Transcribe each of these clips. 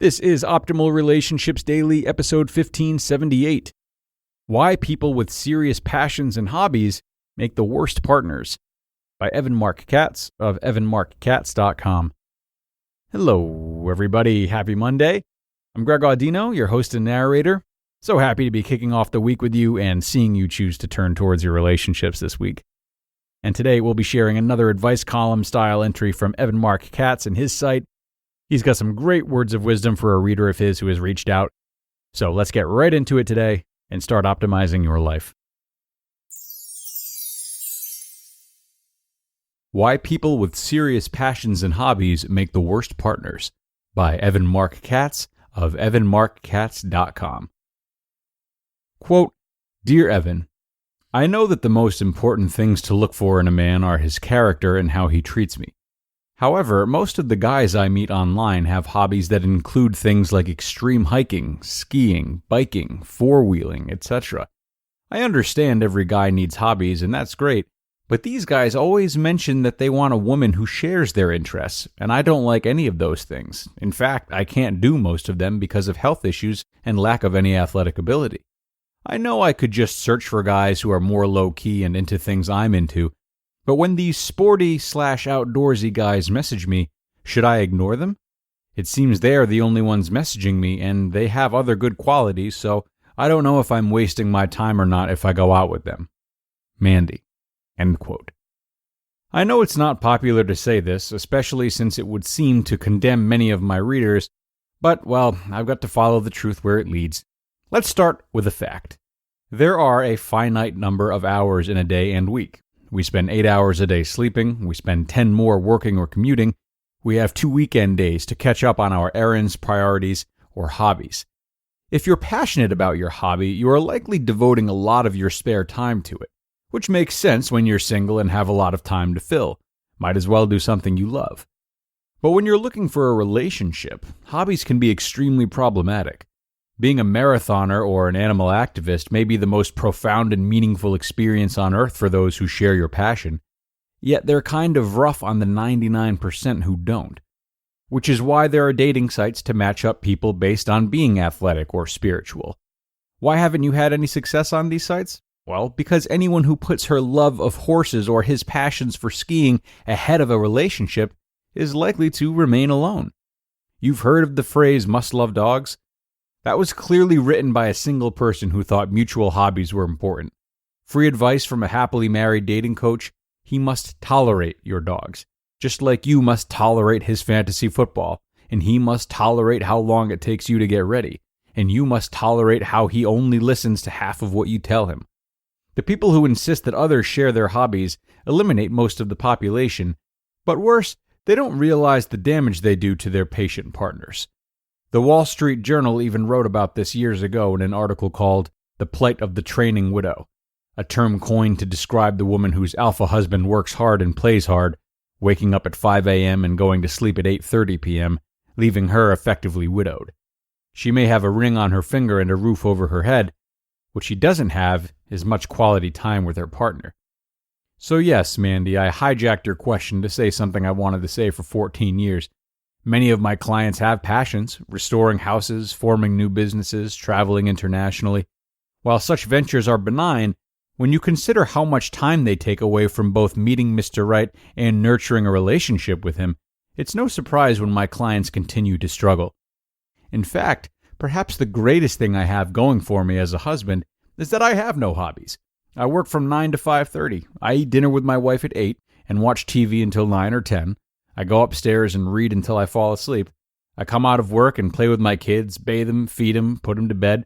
This is Optimal Relationships Daily, episode 1578. Why People with Serious Passions and Hobbies Make the Worst Partners, by Evan Marc Katz of evanmarckatz.com. Hello, everybody. Happy Monday. I'm Greg Audino, your host and narrator. So happy to be kicking off the week with you and seeing you choose to turn towards your relationships this week. And today we'll be sharing another advice column style entry from Evan Marc Katz and his site. He's got some great words of wisdom for a reader of his who has reached out. So let's get right into it today and start optimizing your life. Why People with Serious Passions and Hobbies Make the Worst Partners, by Evan Marc Katz of evanmarckatz.com. Quote, Dear Evan, I know that the most important things to look for in a man are his character and how he treats me. However, most of the guys I meet online have hobbies that include things like extreme hiking, skiing, biking, four-wheeling, etc. I understand every guy needs hobbies, and that's great, but these guys always mention that they want a woman who shares their interests, and I don't like any of those things. In fact, I can't do most of them because of health issues and lack of any athletic ability. I know I could just search for guys who are more low-key and into things I'm into, but when these sporty/outdoorsy guys message me, should I ignore them? It seems they're the only ones messaging me, and they have other good qualities, so I don't know if I'm wasting my time or not if I go out with them. Mandy. End quote. I know it's not popular to say this, especially since it would seem to condemn many of my readers, but, well, I've got to follow the truth where it leads. Let's start with a fact. There are a finite number of hours in a day and week. We spend 8 hours a day sleeping, we spend 10 more working or commuting, we have 2 weekend days to catch up on our errands, priorities, or hobbies. If you're passionate about your hobby, you are likely devoting a lot of your spare time to it, which makes sense when you're single and have a lot of time to fill. Might as well do something you love. But when you're looking for a relationship, hobbies can be extremely problematic. Being a marathoner or an animal activist may be the most profound and meaningful experience on earth for those who share your passion, yet they're kind of rough on the 99% who don't. Which is why there are dating sites to match up people based on being athletic or spiritual. Why haven't you had any success on these sites? Well, because anyone who puts her love of horses or his passions for skiing ahead of a relationship is likely to remain alone. You've heard of the phrase must love dogs? That was clearly written by a single person who thought mutual hobbies were important. Free advice from a happily married dating coach: he must tolerate your dogs, just like you must tolerate his fantasy football, and he must tolerate how long it takes you to get ready, and you must tolerate how he only listens to half of what you tell him. The people who insist that others share their hobbies eliminate most of the population, but worse, they don't realize the damage they do to their patient partners. The Wall Street Journal even wrote about this years ago in an article called The Plight of the Training Widow, a term coined to describe the woman whose alpha husband works hard and plays hard, waking up at 5 a.m. and going to sleep at 8:30 p.m., leaving her effectively widowed. She may have a ring on her finger and a roof over her head. What she doesn't have is much quality time with her partner. So yes, Mandy, I hijacked your question to say something I wanted to say for 14 years. Many of my clients have passions: restoring houses, forming new businesses, traveling internationally. While such ventures are benign, when you consider how much time they take away from both meeting Mr. Right and nurturing a relationship with him, it's no surprise when my clients continue to struggle. In fact, perhaps the greatest thing I have going for me as a husband is that I have no hobbies. I work from 9 to 5:30. I eat dinner with my wife at 8 and watch TV until 9 or 10. I go upstairs and read until I fall asleep. I come out of work and play with my kids, bathe them, feed them, put them to bed.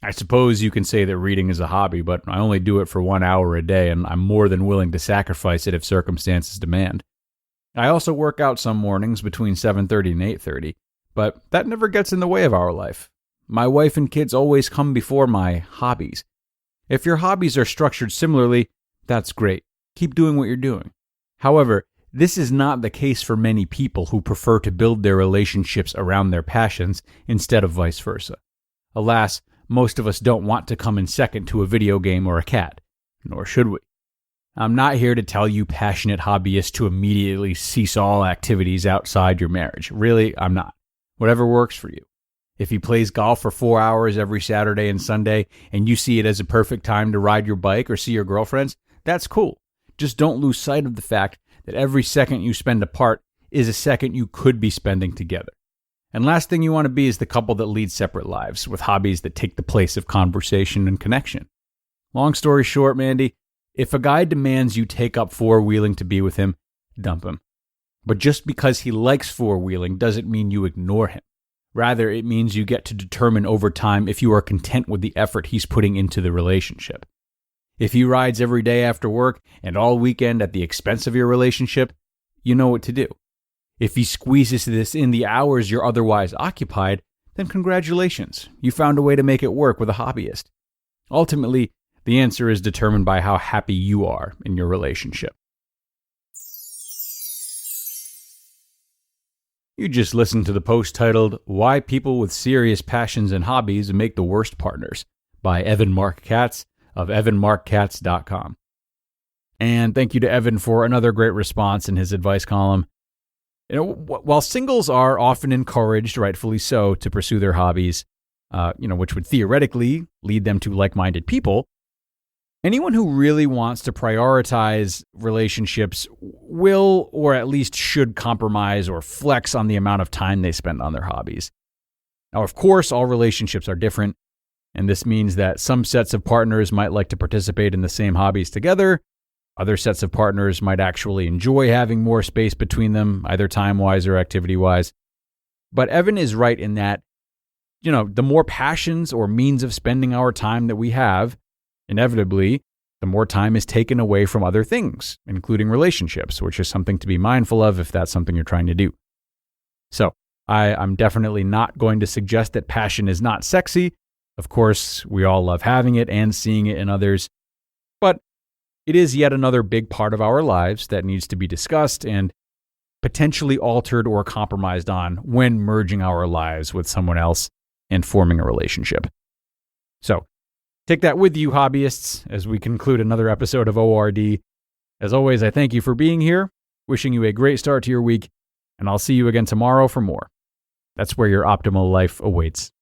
I suppose you can say that reading is a hobby, but I only do it for 1 hour a day, and I'm more than willing to sacrifice it if circumstances demand. I also work out some mornings between 7:30 and 8:30, but that never gets in the way of our life. My wife and kids always come before my hobbies. If your hobbies are structured similarly, that's great. Keep doing what you're doing. However, this is not the case for many people who prefer to build their relationships around their passions instead of vice versa. Alas, most of us don't want to come in second to a video game or a cat, nor should we. I'm not here to tell you passionate hobbyists to immediately cease all activities outside your marriage. Really, I'm not. Whatever works for you. If he plays golf for 4 hours every Saturday and Sunday and you see it as a perfect time to ride your bike or see your girlfriends, that's cool. Just don't lose sight of the fact that every second you spend apart is a second you could be spending together. And last thing you want to be is the couple that lead separate lives with hobbies that take the place of conversation and connection. Long story short, Mandy, if a guy demands you take up four-wheeling to be with him, dump him. But just because he likes four-wheeling doesn't mean you ignore him. Rather, it means you get to determine over time if you are content with the effort he's putting into the relationship. If he rides every day after work and all weekend at the expense of your relationship, you know what to do. If he squeezes this in the hours you're otherwise occupied, then congratulations, you found a way to make it work with a hobbyist. Ultimately, the answer is determined by how happy you are in your relationship. You just listened to the post titled, Why People with Serious Passions and Hobbies Make the Worst Partners by Evan Marc Katz of evanmarckatz.com. And thank you to Evan for another great response in his advice column. While singles are often encouraged, rightfully so, to pursue their hobbies, which would theoretically lead them to like-minded people, anyone who really wants to prioritize relationships will, or at least should, compromise or flex on the amount of time they spend on their hobbies. Now, of course, all relationships are different, and this means that some sets of partners might like to participate in the same hobbies together. Other sets of partners might actually enjoy having more space between them, either time-wise or activity-wise. But Evan is right in that, the more passions or means of spending our time that we have, inevitably, the more time is taken away from other things, including relationships, which is something to be mindful of if that's something you're trying to do. So, I'm definitely not going to suggest that passion is not sexy. Of course, we all love having it and seeing it in others. But it is yet another big part of our lives that needs to be discussed and potentially altered or compromised on when merging our lives with someone else and forming a relationship. So, take that with you, hobbyists, as we conclude another episode of ORD. As always, I thank you for being here, wishing you a great start to your week, and I'll see you again tomorrow for more. That's where your optimal life awaits.